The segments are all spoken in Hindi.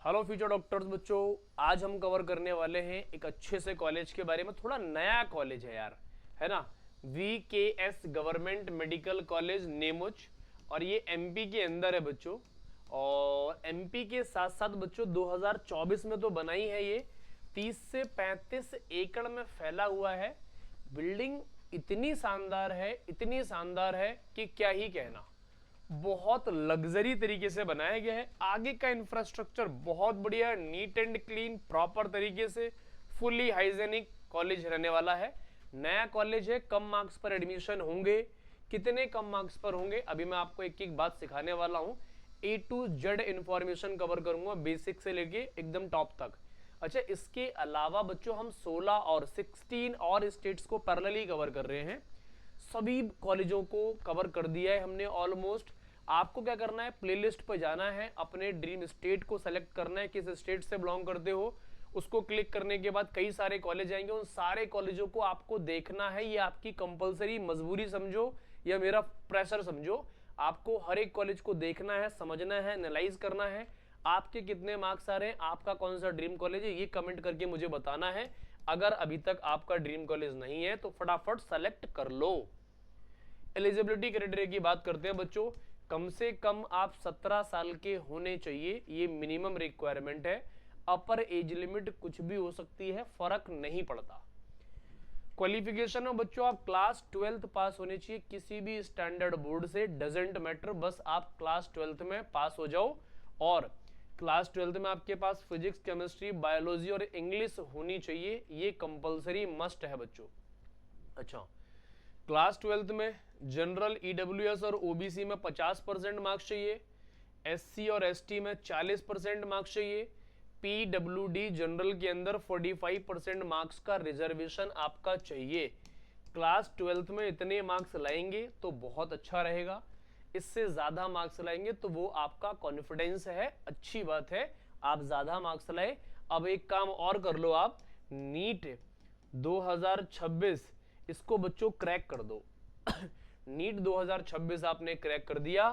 हेलो फ्यूचर डॉक्टर्स बच्चों, आज हम कवर करने वाले हैं एक अच्छे से कॉलेज के बारे में। थोड़ा नया कॉलेज है यार, है ना। VKS गवर्नमेंट मेडिकल कॉलेज नेमुच, और ये एमपी के अंदर है बच्चों। और एमपी के साथ साथ बच्चों 2024 में तो बना ही है ये। 30 से 35 एकड़ में फैला हुआ है। बिल्डिंग इतनी शानदार है, इतनी शानदार है कि क्या ही कहना। बहुत लग्जरी तरीके से बनाया गया है। आगे का इंफ्रास्ट्रक्चर बहुत बढ़िया, नीट एंड क्लीन, प्रॉपर तरीके से, फुली हाइजेनिक कॉलेज रहने वाला है। नया कॉलेज है, कम मार्क्स पर एडमिशन होंगे। कितने कम मार्क्स पर होंगे, अभी मैं आपको एक एक बात सिखाने वाला हूं। A to Z information cover करूंगा, बेसिक से लेके एकदम टॉप तक। अच्छा, इसके अलावा बच्चों हम 16 और 16 और स्टेट्स को पैरेलली कवर कर रहे हैं। सभी कॉलेजों को कवर कर दिया है हमने ऑलमोस्ट। आपको क्या करना है, प्लेलिस्ट पर जाना है, अपने ड्रीम स्टेट को सेलेक्ट करना है, किस स्टेट से बिलोंग करते हो। उसको क्लिक करने के बाद कई सारे कॉलेज आएंगे, उन सारे कॉलेजों को आपको देखना है। ये आपकी कंपलसरी मजबूरी समझो या मेरा प्रेशर समझो, आपको हर एक कॉलेज को देखना है, समझना है, एनालाइज करना है। आपके कितने मार्क्स आ रहे हैं, आपका कौन सा ड्रीम कॉलेज है, ये कमेंट करके मुझे बताना है। अगर अभी तक आपका ड्रीम कॉलेज नहीं है तो फटाफट सेलेक्ट कर लो। एलिजिबिलिटी क्राइटेरिया की बात करते हैं बच्चों। कम से कम आप 17 साल के होने चाहिए, ये मिनिमम रिक्वायरमेंट है। अपर एज लिमिट कुछ भी हो सकती है, फर्क नहीं पड़ता। क्वालिफिकेशन में बच्चों आप क्लास 12th पास होने चाहिए, किसी भी स्टैंडर्ड बोर्ड से, डजेंट मैटर, बस आप क्लास 12th में पास हो जाओ। और क्लास 12th में आपके पास फिजिक्स, केमिस्ट्री, बायोलॉजी और इंग्लिश होनी चाहिए, ये कंपलसरी मस्ट है बच्चों। अच्छा, क्लास 12th में जनरल, ईडब्ल्यूएस और ओबीसी में 50% मार्क्स चाहिए। एससी और एसटी में 40% मार्क्स चाहिए। पीडब्ल्यूडी जनरल के अंदर 45% मार्क्स का रिजर्वेशन आपका चाहिए। क्लास 12th में इतने मार्क्स लाएंगे तो बहुत अच्छा रहेगा। इससे ज्यादा मार्क्स लाएंगे तो वो आपका कॉन्फिडेंस है, अच्छी बात है, आप ज्यादा मार्क्स लाए। अब एक काम और कर लो, आप नीट 2026 इसको बच्चों क्रैक कर दो। नीट 2026 आपने क्रैक कर दिया,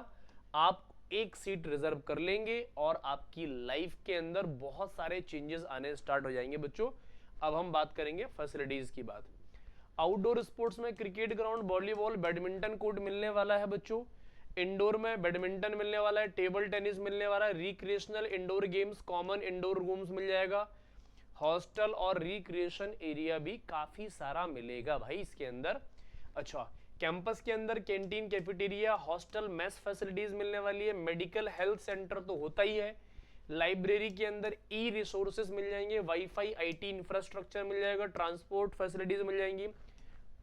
आप एक सीट रिजर्व कर लेंगे और आपकी लाइफ के अंदर बहुत सारे चेंजेस आने स्टार्ट हो जाएंगे बच्चों। अब हम बात करेंगे फैसिलिटीज की बात। आउटडोर स्पोर्ट्स में cricket ground, volleyball, badminton court मिलने वाला है बच्चों। इंडोर में बैडमिंटन मिलने वाला है, टेबल टेनिस मिलने वाला है, recreational indoor games, common indoor rooms मिल जाएगा। हॉस्टल और रिक्रिएशन एरिया भी काफी सारा मिलेगा भाई इसके अंदर। अच्छा, कैंपस के अंदर canteen, cafeteria, hostel, mess facilities मिलने वाली है। मेडिकल हेल्थ सेंटर तो होता ही है। लाइब्रेरी के अंदर ई रिसोर्सेज मिल जाएंगे, वाईफाई, आईटी इंफ्रास्ट्रक्चर मिल जाएगा, ट्रांसपोर्ट फैसिलिटीज मिल जाएंगी,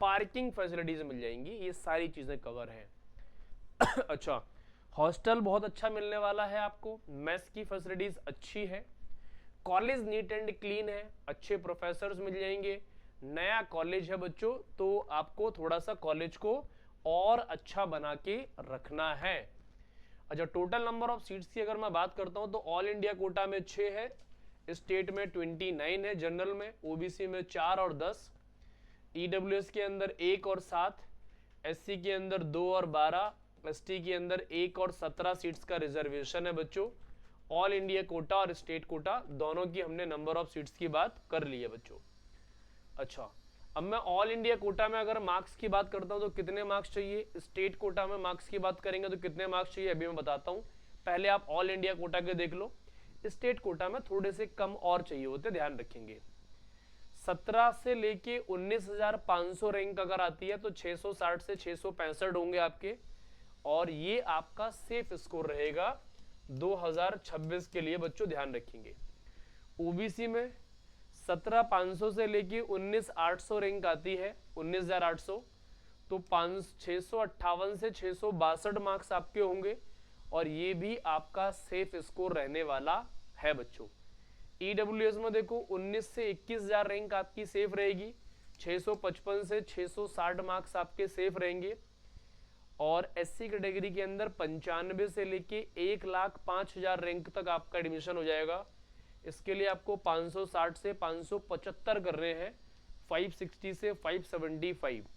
पार्किंग फैसिलिटीज मिल जाएंगी, ये सारी चीजें कवर है। अच्छा, हॉस्टल बहुत अच्छा मिलने वाला है आपको, मेस की फैसिलिटीज अच्छी है, कॉलेज नीट एंड क्लीन है, अच्छे प्रोफेसर्स मिल जाएंगे। नया कॉलेज है बच्चों, तो आपको थोड़ा सा कॉलेज को और अच्छा बना के रखना है। अच्छा, टोटल नंबर ऑफ सीट्स की अगर मैं बात करता हूं तो ऑल इंडिया कोटा में 6 है, स्टेट में 29 है, जनरल में, ओबीसी में 4 और 10, ईडब्ल्यूएस के अंदर 1 और 7, एससी के अंदर 2 और 12, एसटी के अंदर 1 और 17 सीट्स का रिजर्वेशन है बच्चों। ऑल इंडिया कोटा और स्टेट कोटा दोनों की हमने नंबर ऑफ सीट्स की बात कर ली है बच्चों। अच्छा, अब मैं ऑल इंडिया कोटा में अगर मार्क्स की बात करता हूं तो कितने मार्क्स चाहिए, स्टेट कोटा में मार्क्स की बात करेंगे तो कितने मार्क्स चाहिए, अभी मैं बताता हूं। पहले आप ऑल इंडिया कोटा के देख लो। स्टेट कोटा में थोड़े से कम और चाहिए होते, ध्यान रखेंगे। 17 से लेके 19,500 रैंक अगर आती है तो 660 से 665 होंगे आपके, और ये आपका सेफ स्कोर रहेगा 2026 के लिए बच्चों, ध्यान रखेंगे। ओबीसी में 17,500 से लेके 19,800 रैंक आती है, 19,800, तो 658 से 662 मार्क्स आपके होंगे, और ये भी आपका सेफ स्कोर रहने वाला है बच्चों। ईडब्ल्यूएस में देखो 19 से 21,000 रैंक आपकी सेफ रहेगी, 655 से 660 मार्क्स आपके सेफ रहेंगे। और एससी कैटेगरी के अंदर 95 से लेके 1,05,000 रैंक तक आपका एडमिशन हो जाएगा। इसके लिए आपको 560 से 575 कर रहे हैं, 560 से 575।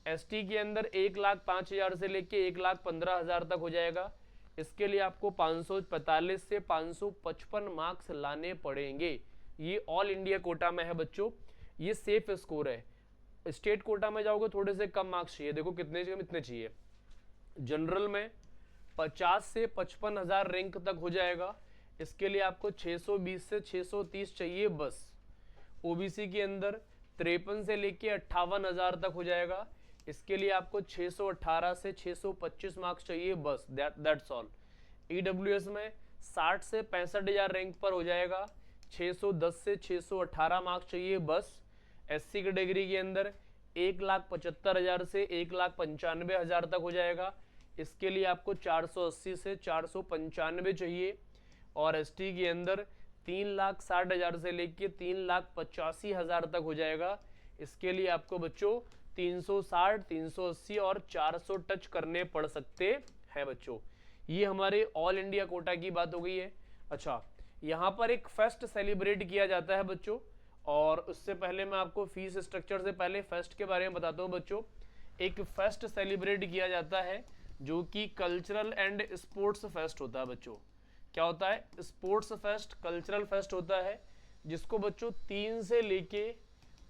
एसटी के अंदर 1,05,000 से लेके 1,15,000 तक हो जाएगा। इसके लिए आपको 545 से 555 मार्क्स लाने पड़ेंगे। ये ऑल इंडिया कोटा में है बच्चों, ये सेफ स्कोर है। स्टेट कोटा में जाओगे थोड़े से कम मार्क्स चाहिए, देखो कितने चाहिए, इतने चाहिए। जनरल में 50 से 55,000 रैंक तक हो जाएगा, इसके लिए आपको 620 से 630 चाहिए बस। ओबीसी के अंदर 53 से लेके 58,000 तक हो जाएगा, इसके लिए आपको 618 से 625 मार्क्स चाहिए बस, दैट्स ऑल। ईडब्ल्यूएस में 60 से 65,000 रैंक पर हो जाएगा, 610 से 618 मार्क्स चाहिए बस। एससी कैटेगरी के अंदर 1,75,000 से 1,95,000 तक हो जाएगा, इसके लिए आपको 480 से 495 चाहिए। और एसटी के अंदर 3,60,000 से लेके 3,85,000 तक हो जाएगा, इसके लिए आपको बच्चों 360, 380 और 400 टच करने पड़ सकते हैं बच्चों। ये हमारे ऑल इंडिया कोटा की बात हो गई है। अच्छा, यहाँ पर एक फेस्ट सेलिब्रेट किया जाता है बच्चों, और उससे पहले मैं आपको फीस स्ट्रक्चर से पहले फेस्ट के बारे में बताता हूँ बच्चों। एक फेस्ट सेलिब्रेट किया जाता है जो कि कल्चरल एंड स्पोर्ट्स फेस्ट होता है बच्चों। क्या होता है? स्पोर्ट्स फेस्ट, कल्चरल फेस्ट होता है, जिसको बच्चों 3 से लेके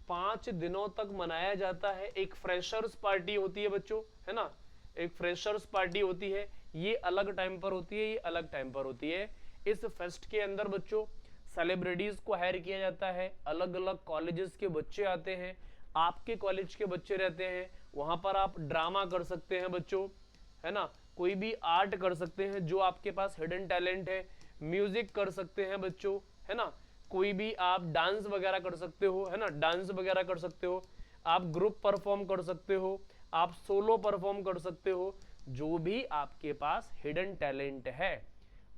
5 दिनों तक मनाया जाता है। एक फ्रेशर्स पार्टी होती है बच्चों, है ना, एक फ्रेशर्स पार्टी होती है, ये अलग टाइम पर होती है, ये अलग टाइम पर होती है। इस फेस्ट के अंदर बच्चों सेलिब्रिटीज को हायर किया जाता है, अलग अलग कॉलेजेस के बच्चे आते हैं, आपके कॉलेज के बच्चे रहते हैं, वहां पर आप ड्रामा कर सकते हैं बच्चों, है ना, कोई भी आर्ट कर सकते हैं जो आपके पास हिडन टैलेंट है, म्यूजिक कर सकते हैं बच्चों, है ना, कोई भी आप डांस वगैरह कर सकते हो, है ना, डांस वगैरह कर सकते हो, आप ग्रुप परफॉर्म कर सकते हो, आप सोलो परफॉर्म कर सकते हो, जो भी आपके पास हिडन टैलेंट है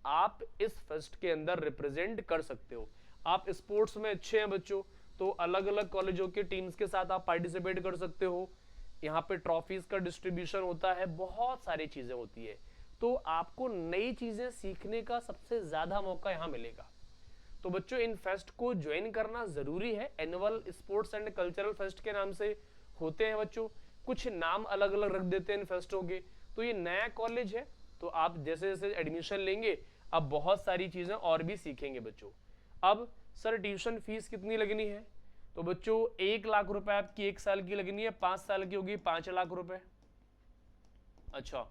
आप इस फेस्ट के अंदर रिप्रेजेंट कर सकते हो। आप स्पोर्ट्स में अच्छे हैं बच्चों, तो अलग अलग कॉलेजों के टीम्स के साथ आप पार्टिसिपेट कर सकते हो, यहाँ पे ट्रॉफीज का डिस्ट्रीब्यूशन होता है, बहुत सारी चीजें होती है, तो आपको नई चीजें सीखने का सबसे ज्यादा मौका यहाँ मिलेगा। तो बच्चों इन फेस्ट को ज्वाइन करना जरूरी है। Annual sports and cultural fest के नाम से होते हैं बच्चों, कुछ नाम अलग अलग रख देते हैं इन फेस्टों के। तो ये नया कॉलेज है, तो आप जैसे जैसे एडमिशन लेंगे अब बहुत सारी चीजें और भी सीखेंगे बच्चों। अब सर ट्यूशन फीस कितनी लगनी है? तो बच्चों 1 लाख रुपए आपकी 1 साल की लगनी है, 5 साल की होगी 5 लाख रुपए। अच्छा,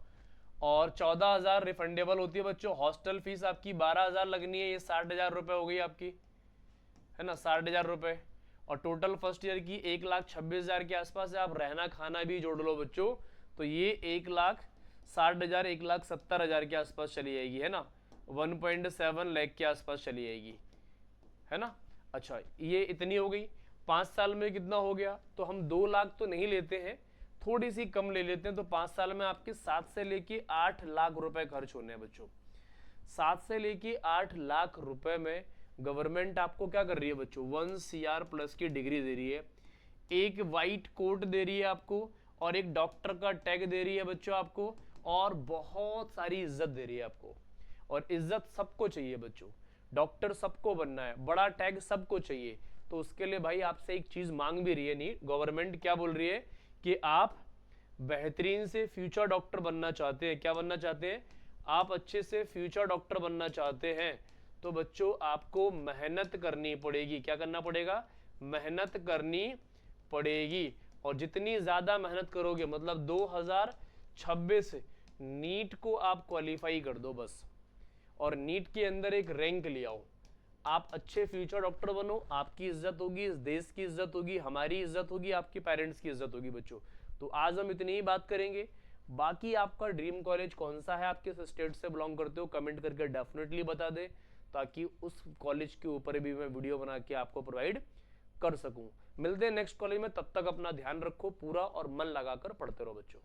और 14,000 रिफंडेबल होती है बच्चों। हॉस्टल फीस आपकी 12,000 लगनी है, ये 60,000 रुपए हो गई आपकी, है ना, 60,000 रुपए। और टोटल फर्स्ट ईयर की 1,26,000 के आसपास है, आप रहना खाना भी जोड़ लो बच्चों, तो ये 1,60,000 1,70,000 के आसपास चली जाएगी, है ना, 1.7 लाख के आसपास चली जाएगी, है ना। अच्छा, ये इतनी हो गई। 5 साल में कितना हो गया? तो हम 2 लाख तो नहीं लेते हैं, थोड़ी सी कम ले लेते हैं, तो 5 साल में आपके 7 से लेके 8 लाख रुपए खर्च होने हैं बच्चों। 7 से लेके 8 लाख रुपए में गवर्नमेंट आपको क्या कर रही है बच्चों? 1 CR प्लस की डिग्री दे रही है, एक वाइट कोट दे रही है आपको, और एक डॉक्टर का टैग दे रही है बच्चों आपको, और बहुत सारी इज्जत दे रही है आपको। और इज्जत सबको चाहिए बच्चों, डॉक्टर सबको बनना है, बड़ा टैग सबको चाहिए, तो उसके लिए भाई आपसे एक चीज मांग भी रही है, नहीं गवर्नमेंट क्या बोल रही है कि आप बेहतरीन से फ्यूचर डॉक्टर बनना चाहते हैं। क्या बनना चाहते हैं? आप अच्छे से फ्यूचर डॉक्टर बनना चाहते हैं, तो बच्चों आपको मेहनत करनी पड़ेगी। क्या करना पड़ेगा? मेहनत करनी पड़ेगी। और जितनी ज्यादा मेहनत करोगे, मतलब 2026 नीट को आप क्वालिफाई कर दो बस, और नीट के अंदर एक रैंक ले आओ, आप अच्छे फ्यूचर डॉक्टर बनो, आपकी इज्जत होगी, इस देश की इज्जत होगी, हमारी इज्जत होगी, आपके पेरेंट्स की इज्जत होगी बच्चों। तो आज हम इतनी ही बात करेंगे। बाकी आपका ड्रीम कॉलेज कौन सा है, आप किस स्टेट से बिलोंग करते हो, कमेंट करके डेफिनेटली बता दें, ताकि उस कॉलेज के ऊपर भी मैं वीडियो बना के आपको प्रोवाइड कर सकूं। मिलते हैं नेक्स्ट कॉलेज में, तब तक अपना ध्यान रखो पूरा और मन लगाकर पढ़ते रहो बच्चों।